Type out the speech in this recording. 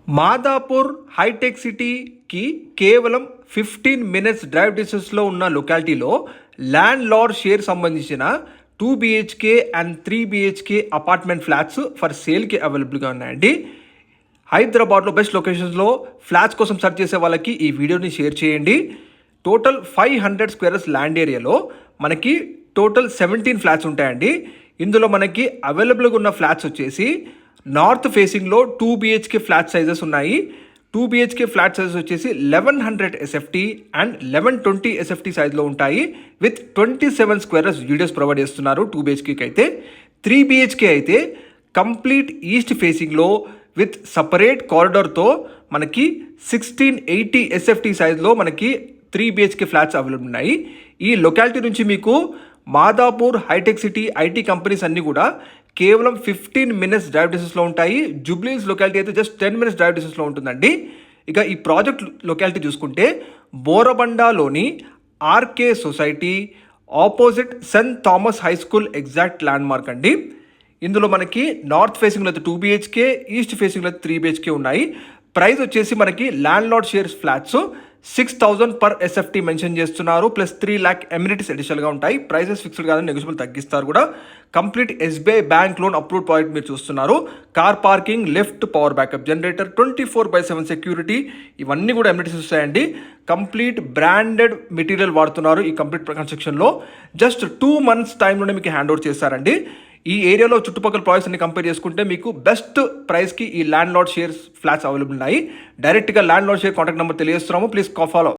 Madhapur hitech సిటీకి కేవలం 15 minutes drive డిస్టెన్స్లో ఉన్న లొకాలిటీలో ల్యాండ్ లార్డ్ షేర్ సంబంధించిన 2 BHK and 3 BHK apartment flats for సేల్కి అవైలబుల్గా ఉన్నాయండి. హైదరాబాద్లో బెస్ట్ లొకేషన్స్లో ఫ్లాట్స్ కోసం సెర్చ్ చేసే వాళ్ళకి ఈ వీడియోని షేర్ చేయండి. టోటల్ 500 స్క్వేర్స్ ల్యాండ్ ఏరియాలో మనకి టోటల్ 17 ఫ్లాట్స్ ఉంటాయండి. ఇందులో మనకి అవైలబుల్గా ఉన్న ఫ్లాట్స్ వచ్చేసి నార్త్ ఫేసింగ్లో 2 BHK ఫ్లాట్ సైజెస్ ఉన్నాయి. 2 BHK ఫ్లాట్ సైజెస్ వచ్చేసి 1100 SFT అండ్ 1120 SFT సైజ్లో ఉంటాయి. విత్ 27 స్క్వేర్స్ యూడిఎస్ ప్రొవైడ్ చేస్తున్నారు 2 BHKకి అయితే. 3 BHK అయితే కంప్లీట్ ఈస్ట్ ఫేసింగ్లో విత్ సపరేట్ కారిడార్తో మనకి 1680 SFT సైజ్లో మనకి 3 BHK ఫ్లాట్స్ అవైలబుల్ ఉన్నాయి. ఈ లొకాలిటీ నుంచి మీకు Madhapur hitech city IT companies అన్నీ కూడా కేవలం 15 మినిట్స్ డ్రైవ్ డిస్టెన్స్లో ఉంటాయి. జూబ్లీహిల్స్ లొకాలిటీ అయితే జస్ట్ 10 మినిట్స్ డ్రైవ్ డిస్టెన్స్లో ఉంటుందండి. ఇక ఈ ప్రాజెక్ట్ లొకాలిటీ చూసుకుంటే బోరబండాలోని RK society opposite saint Thomas high school exact landmark అండి. ఇందులో మనకి నార్త్ ఫేసింగ్లో అయితే 2 BHK, ఈస్ట్ ఫేసింగ్లో అయితే 3 BHK ఉన్నాయి. ప్రైస్ వచ్చేసి మనకి land lord shares flats 6,000 per SFT mention చేస్తున్నారు. ప్లస్ 3 lakh ఎమ్యూనిటీస్ అడిషనల్గా ఉంటాయి. ప్రైసెస్ ఫిక్స్డ్ కాదని నెగోషియబుల్ తగ్గిస్తారు కూడా. Complete SBI bank loan approved project మీరు చూస్తున్నారు. Car parking, lift, power backup generator, 24/7 security, ఇవన్నీ కూడా ఎమ్యూనిటీస్ వస్తాయండి. కంప్లీట్ బ్రాండెడ్ మెటీరియల్ వాడుతున్నారు ఈ కంప్లీట్ కన్స్ట్రక్షన్లో. జస్ట్ 2 months టైంలోనే మీకు హ్యాండ్ ఓవర్ చేస్తారండి. ఈ ఏరియాలో చుట్టుపక్కల ప్రాజెక్ట్స్ అన్ని కంపేర్ చేసుకుంటే మీకు బెస్ట్ ప్రైస్కి ఈ landlord shares flats available ఉన్నాయి. డైరెక్ట్గా landlord share contact number తెలియజేస్తున్నాము. Please follow.